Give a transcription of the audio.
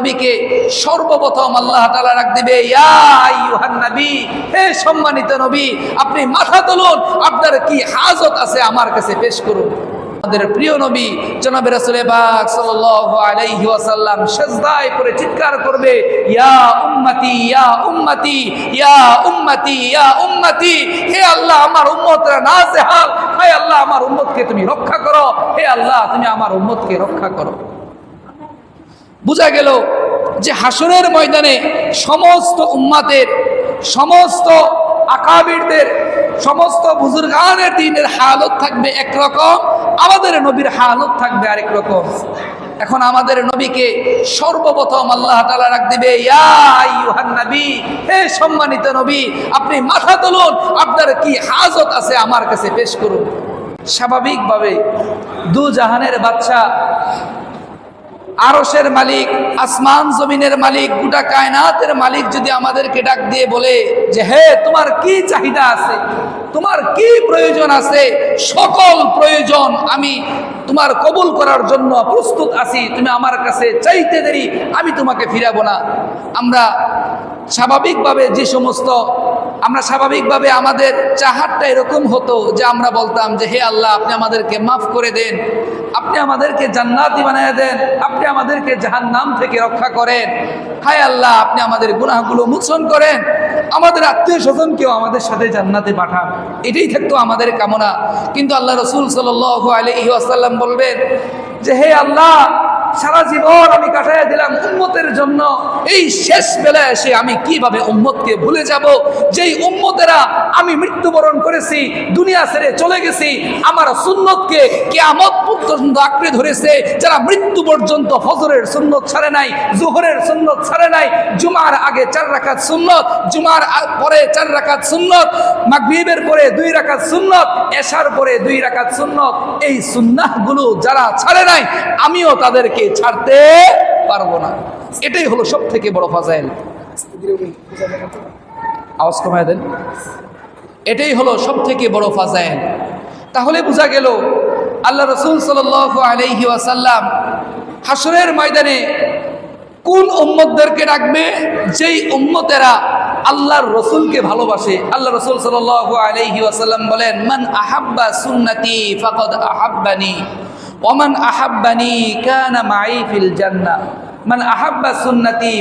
নবীকে সর্বপ্রথম আল্লাহ তাআলা ডাক দিবে, ইয়া আইয়ুহান নবী, হে সম্মানিত নবী, আপনি মাথা তুলুন, আপনার কি হাজত আছে আমার কাছে পেশ করুন। আমাদের প্রিয় নবী জনাবে রাসূল পাক সাল্লাল্লাহু আলাইহি ওয়াসাল্লাম সিজদায় পড়ে চিৎকার করবে, ইয়া উম্মতি ইয়া উম্মতি ইয়া উম্মতি ইয়া উম্মতি, হে আল্লাহ আমার উম্মতরা নাজেহাল, হে আল্লাহ আমার উম্মতকে তুমি রক্ষা করো, হে আল্লাহ তুমি আমার উম্মতকে রক্ষা করো। বোঝা গেল যে হাসরের ময়দানে সমস্ত উম্মাতের, সমস্ত আকাবিরদের, সমস্ত বুজুর্গানের দ্বীনের হালত থাকবে একরকম, আমাদের নবীর হালত থাকবে আরেক রকম। এখন আমাদের নবীকে সর্বপ্রথম আল্লাহ তাআলা ডাক দিবে, ইয়া আইয়ুহান নবী, হে সম্মানিত নবী, আপনি মাথা তুলুন, আপনার কি হাজত আছে আমার কাছে পেশ করুন। স্বাভাবিকভাবে দু জাহানের বাদশা, আরশের মালিক, আসমান জমিনের মালিক, গোটা কায়নাতের মালিক যদি আমাদেরকে ডাক দিয়ে বলে যে হে তোমার কি চাহিদা আছে, তোমার কি প্রয়োজন আছে, সকল প্রয়োজন আমি তোমার কবুল করার জন্য প্রস্তুত আছি, তুমি আমার কাছে চাইতে দেরি আমি তোমাকে ফিরাবো না। আমরা স্বাভাবিকভাবে আমাদের চাহাতটা এরকম হতো যে আমরা বলতাম যে হে আল্লাহ আপনি আমাদেরকে মাফ করে দেন, আপনি আমাদেরকে জান্নাতি বানিয়ে দেন, আপনি আমাদেরকে জাহান্নাম থেকে রক্ষা করেন, হায় আল্লাহ আপনি আমাদের গুনাহগুলো মোচন করেন, আমাদের আত্মীয় স্বজনকেও আমাদের সাথে জান্নাতে পাঠান। এটাই থাকতো আমাদের কামনা। কিন্তু আল্লাহ রাসূল সাল্লাল্লাহু আলাইহি ওয়াসাল্লাম বলবেন যে হে আল্লাহ সারা জীবন আমি কাটাইয়া দিলাম উম্মতের জন্য, এই শেষ বেলায় এসে আমি কিভাবে উম্মতকে ভুলে যাব, যেই উম্মতেরা আমি মৃত্যুবরণ করেছি, দুনিয়া ছেড়ে চলে গেছি, আমার সুন্নতকে কিয়ামত পর্যন্ত আঁকড়ে ধরেছে, যারা মৃত্যু পর্যন্ত ফজরের সুন্নত ছাড়ে নাই, জোহরের সুন্নত ছাড়ে নাই, জুমার আগে 4 রাকাত সুন্নত, জুমার পরে 4 রাকাত সুন্নত, মাগরিবের পরে 2 রাকাত সুন্নত, এশার পরে 2 রাকাত সুন্নত, এই সুন্নাহগুলো যারা ছাড়ে নাই আমিও তাদেরকে ছাড়তে পারবো না। এটাই হলো সব থেকে বড় ফাজাইল। আওয়াজ কমায় দেন। এটাই হলো সব থেকে বড় ফাজাইল। তাহলে বোঝা গেল আল্লাহ রাসূল সাল্লাল্লাহু আলাইহি ওয়াসাল্লাম হাসরের ময়দানে কোন উম্মতদেরকে ডাকবে, যেই উম্মতেরা আল্লাহর রসুলকে ভালোবাসে। আল্লাহ রাসূল সাল্লাল্লাহু আলাইহি ওয়াসাল্লাম বলেন, মান আহাব্বা সুন্নতি ফাকাদ আহাব্বানি ওমান আহাব্বানি কানা মাই ফিল জান্নাহ, মান আহাব্বা সুন্নতি